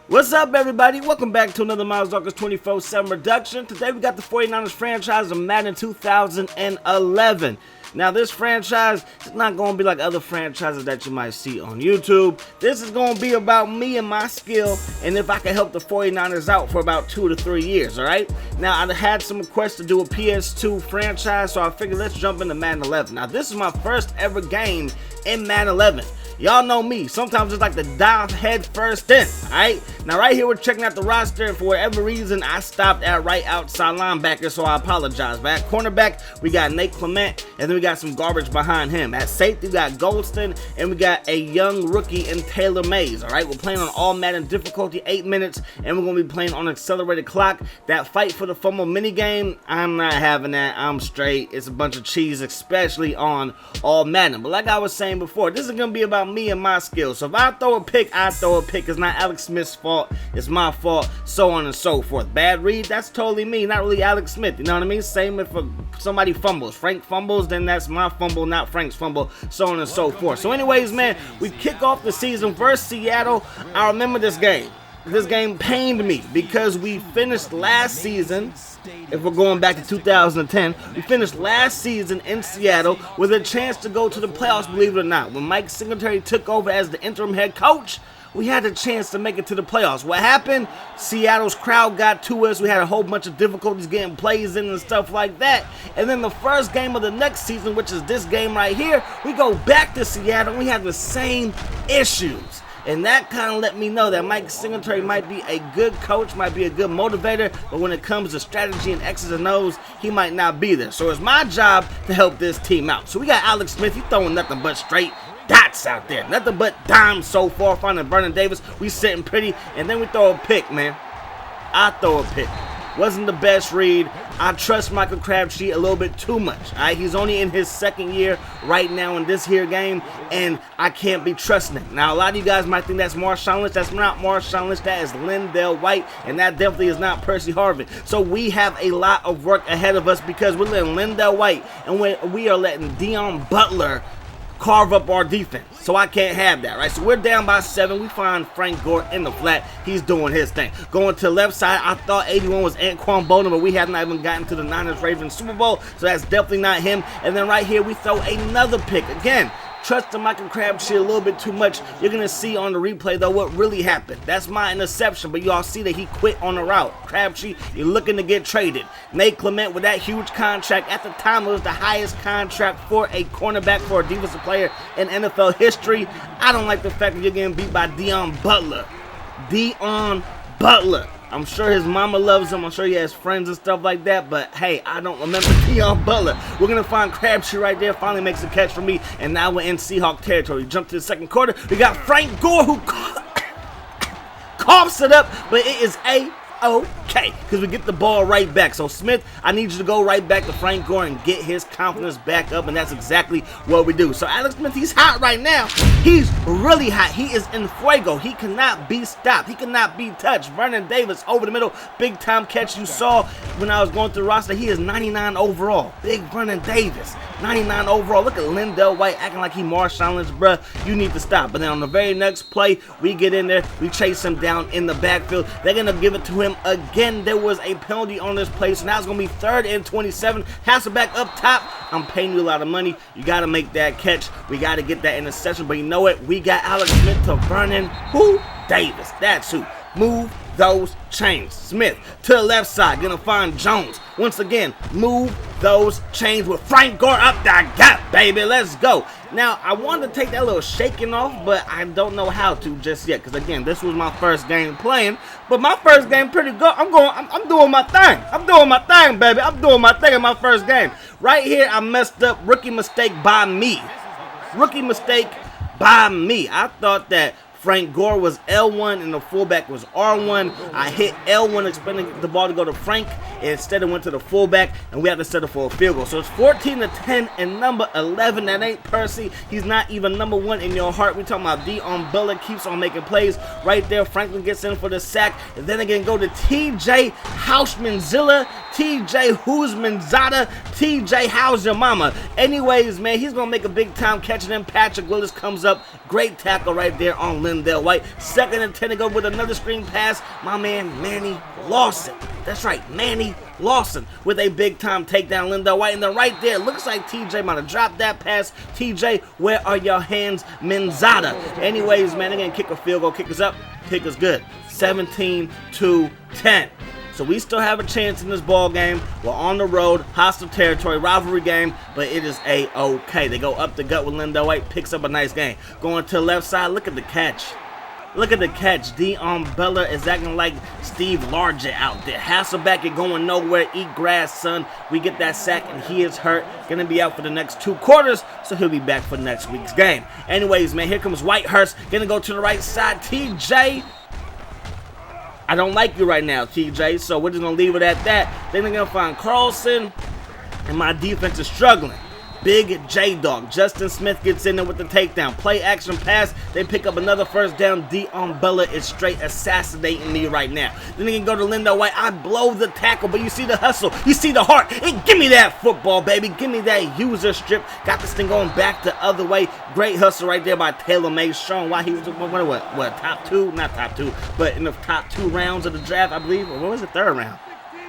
What's up, everybody? Welcome back to another Miles Darkers 24/7 production. Today we got the 49ers franchise of Madden 2011. Now, this franchise is not going to be like other franchises that you might see on YouTube. This is going to be about me and my skill, and if I can help the 49ers out for about 2 to 3 years, all right? Now, I had some requests to do a PS2 franchise, so I figured let's jump into Madden 11. Now, this is my first ever game in Madden 11. Y'all know me. Sometimes it's like to dive head first in, alright? Now, right here, we're checking out the roster, and for whatever reason, I stopped at right outside linebacker, so I apologize. But at cornerback, we got Nate Clement, and then we got some garbage behind him. At safety, we got Goldston, and we got a young rookie in Taylor Mays, alright? We're playing on all Madden difficulty, 8 minutes, and we're going to be playing on accelerated clock. That fight for the fumble minigame, I'm not having that. I'm straight. It's a bunch of cheese, especially on all Madden. But like I was saying before, this is going to be about me and my skills. So if I throw a pick, I throw a pick. It's not Alex Smith's fault. It's my fault. So on and so forth. Bad read, that's totally me. Not really Alex Smith. You know what I mean? Same if somebody fumbles. Frank fumbles, then that's my fumble, not Frank's fumble. So on and so forth. So anyways, man, we kick off the season versus Seattle. I remember this game. This game pained me because we finished last season, if we're going back to 2010, we finished last season in Seattle with a chance to go to the playoffs, believe it or not. When Mike Singletary took over as the interim head coach, we had a chance to make it to the playoffs. What happened? Seattle's crowd got to us. We had a whole bunch of difficulties getting plays in and stuff like that. And then the first game of the next season, which is this game right here, we go back to Seattle and we have the same issues. And that kind of let me know that Mike Singletary might be a good coach, might be a good motivator, but when it comes to strategy and X's and O's, he might not be there. So it's my job to help this team out. So we got Alex Smith. He's throwing nothing but straight dots out there. Nothing but dimes so far. Finding Vernon Davis. We sitting pretty. And then we throw a pick, man. I throw a pick. Wasn't the best read. I trust Michael Crabtree a little bit too much. All right? He's only in his second year right now in this here game, and I can't be trusting him. Now, a lot of you guys might think that's Marshawn Lynch. That's not Marshawn Lynch. That is Lindell White, and that definitely is not Percy Harvin. So we have a lot of work ahead of us because we're letting Lindell White, and we are letting Deon Butler carve up our defense. So I can't have that, right? So we're down by 7. We find Frank Gore in the flat. He's doing his thing. Going to the left side, I thought 81 was Anquan Boldin, but we have not even gotten to the Niners-Ravens Super Bowl, so that's definitely not him. And then right here, we throw another pick. Again, trusting Michael Crabtree a little bit too much. You're going to see on the replay, though, what really happened. That's my interception, but you all see that he quit on the route. Crabtree, you're looking to get traded. Nate Clement with that huge contract. At the time, it was the highest contract for a cornerback for a defensive player in NFL history. I don't like the fact that you're getting beat by Deon Butler. Deon Butler. I'm sure his mama loves him. I'm sure he has friends and stuff like that. But, hey, I don't remember Deon Butler. We're going to find Crabtree right there. Finally makes a catch for me. And now we're in Seahawks territory. Jump to the second quarter. We got Frank Gore who coughs it up. But it is A-OK. Because we get the ball right back. So, Smith, I need you to go right back to Frank Gore and get his confidence back up. And that's exactly what we do. So, Alex Smith, he's hot right now. He's really hot. He is in fuego. He cannot be stopped. He cannot be touched. Vernon Davis over the middle. Big time catch you saw when I was going through the roster. He is 99 overall. Big Vernon Davis. 99 overall. Look at Lindell White acting like he Marshawn Lynch, bruh. You need to stop. But then on the very next play, we get in there. We chase him down in the backfield. They're going to give it to him again. There was a penalty on this play. So now it's going to be 3rd and 27. Hasselbeck up top. I'm paying you a lot of money. You got to make that catch. We got to get that interception. But you know what? We got Alex Smith to Vernon Davis. That's who. Move those chains. Smith to the left side. Gonna find Jones. Once again, move those chains with Frank Gore up the gut, baby. Let's go. Now, I wanted to take that little shaking off, but I don't know how to just yet. Because, again, this was my first game playing. But my first game pretty good. I'm doing my thing. I'm doing my thing, baby. I'm doing my thing in my first game. Right here, I messed up. Rookie mistake by me. Rookie mistake by me. I thought that Frank Gore was L1 and the fullback was R1. I hit L1 expecting the ball to go to Frank, and instead it went to the fullback, and we had to settle for a field goal. So it's 14-10 and number 11. That ain't Percy. He's not even number 1 in your heart. We talking about Deon Butler keeps on making plays right there. Franklin gets in for the sack, and then again go to TJ Hausmanzilla, TJ Huzmanzada, TJ How's your mama. Anyways, man, he's gonna make a big time catch, and then Patrick Willis comes up Great tackle right there on Lindell White. 2nd and 10 to go with another screen pass. My man, Manny Lawson. That's right, Manny Lawson with a big-time takedown, Lindell White. And then right there, looks like TJ might have dropped that pass. TJ, where are your hands, Menzada? Anyways, man, they're going to kick a field goal. Kick us up. Kick us good. 17-10. So we still have a chance in this ball game. We're on the road, hostile territory, rivalry game, but it is a-okay. They go up the gut with Lindell White, picks up a nice game. Going to the left side, look at the catch. Look at the catch. Dion Bella is acting like Steve Largent out there. Hasselbeck is going nowhere. Eat grass, son. We get that sack, and he is hurt. Going to be out for the next 2 quarters, so he'll be back for next week's game. Anyways, man, here comes Whitehurst. Going to go to the right side. TJ, I don't like you right now, TJ, so we're just going to leave it at that. Then they're going to find Carlson, and my defense is struggling. Big J-Dog. Justin Smith gets in there with the takedown. Play action pass. They pick up another first down. Dion Bella is straight assassinating me right now. Then they can go to Lindell White. I blow the tackle, but you see the hustle. You see the heart. And give me that football, baby. Give me that user strip. Got this thing going back the other way. Great hustle right there by Taylor May, showing why he was what top 2? Not top 2, but in the top 2 rounds of the draft, I believe. Or what was the 3rd round?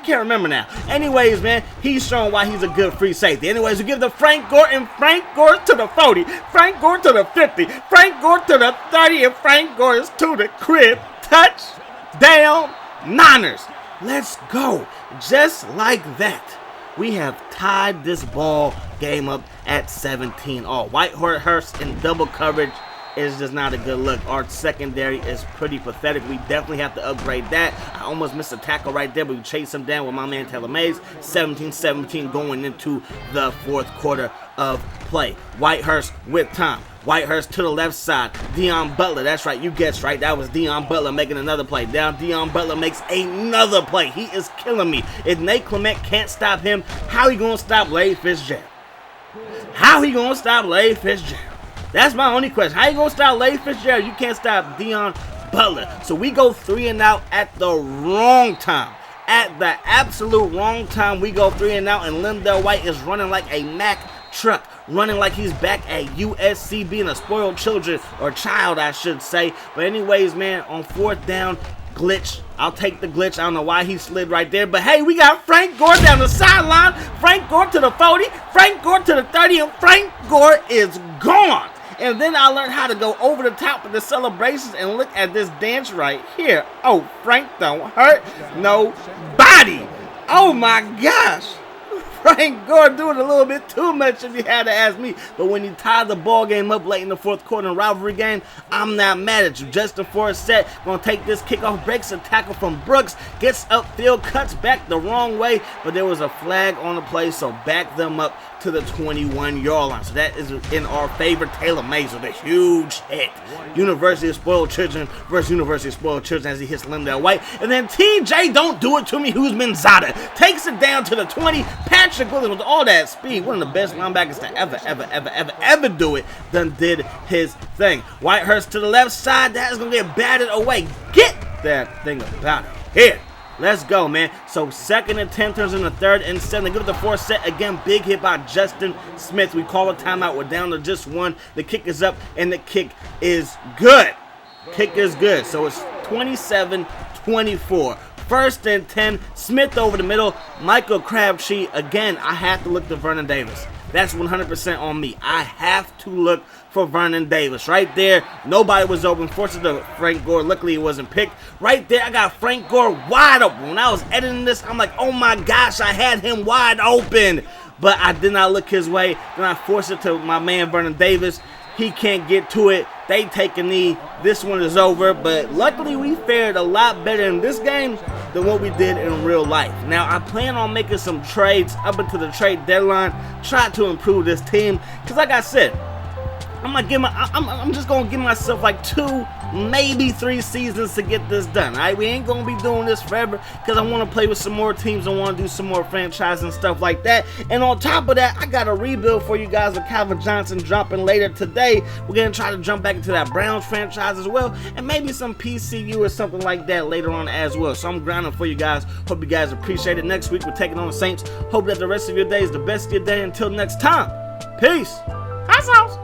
Can't remember now. Anyways, man, he's showing why he's a good free safety. Anyways, we give the Frank Gore, and Frank Gore to the 40, Frank Gore to the 50, Frank Gore to the 30, and Frank Gore is to the crib. Touchdown, Niners. Let's go. Just like that, we have tied this ball game up at 17 all. Whitehurst in double coverage is just not a good look. Our secondary is pretty pathetic. We definitely have to upgrade that. I almost missed a tackle right there, but we chased him down with my man Taylor Mays. 17-17 going into the 4th quarter of play. Whitehurst with time. Whitehurst to the left side. Dion Butler, that's right, you guessed right. That was Dion Butler making another play. Down, Dion Butler makes another play. He is killing me. If Nate Clement can't stop him, how he gonna stop Larry Fitzgerald? How he gonna stop Larry Fitzgerald? That's my only question. How you gonna stop Larry Fitzgerald? You can't stop Dion Butler. So we go 3 and out at the wrong time. At the absolute wrong time, we go 3 and out, and Lindell White is running like a Mack truck. Running like he's back at USC, being a spoiled child, I should say. But anyways, man, on 4th down, glitch. I'll take the glitch. I don't know why he slid right there. But hey, we got Frank Gore down the sideline. Frank Gore to the 40. Frank Gore to the 30. And Frank Gore is gone. And then I learned how to go over the top of the celebrations and look at this dance right here. Oh, Frank don't hurt nobody. Oh my gosh. Frank Gore doing a little bit too much if you had to ask me. But when you tie the ball game up late in the 4th quarter in a rivalry game, I'm not mad at you. Justin Forsett going to take this kickoff, breaks a tackle from Brooks, gets upfield, cuts back the wrong way, but there was a flag on the play, so back them up to the 21-yard line. So that is in our favor. Taylor Mays with a huge hit. University of Spoiled Children versus University of Spoiled Children as he hits Lindell White. And then TJ, don't do it to me, who's Menzada, takes it down to the 20. Patrick Williams with all that speed, one of the best linebackers to ever do it, done did his thing. Whitehurst to the left side, that is going to get batted away. Get that thing about it. Here. Let's go, man. So 2nd and 10 turns into 3rd and 7. They go to the Forsett again. Big hit by Justin Smith. We call a timeout. We're down to just 1. The kick is up, and the kick is good. Kick is good. So it's 27-24. 1st and 10. Smith over the middle. Michael Crabtree. Again, I have to look to Vernon Davis. That's 100% on me. I have to look for Vernon Davis. Right there, nobody was open. Forces to Frank Gore. Luckily, he wasn't picked. Right there, I got Frank Gore wide open. When I was editing this, I'm like, oh my gosh, I had him wide open. But I did not look his way. Then I forced it to my man, Vernon Davis. He can't get to it. They take a knee. This one is over. But luckily, we fared a lot better in this game than what we did in real life. Now, I plan on making some trades up until the trade deadline. Try to improve this team. Because like I said, I'm just gonna give myself like 2, maybe 3 seasons to get this done. All right, we ain't gonna be doing this forever because I want to play with some more teams. I want to do some more franchise and stuff like that. And on top of that, I got a rebuild for you guys with Calvin Johnson dropping later today. We're gonna try to jump back into that Browns franchise as well, and maybe some PCU or something like that later on as well. So I'm grinding for you guys. Hope you guys appreciate it. Next week we're taking on the Saints. Hope that the rest of your day is the best of your day. Until next time, peace. Hot sauce.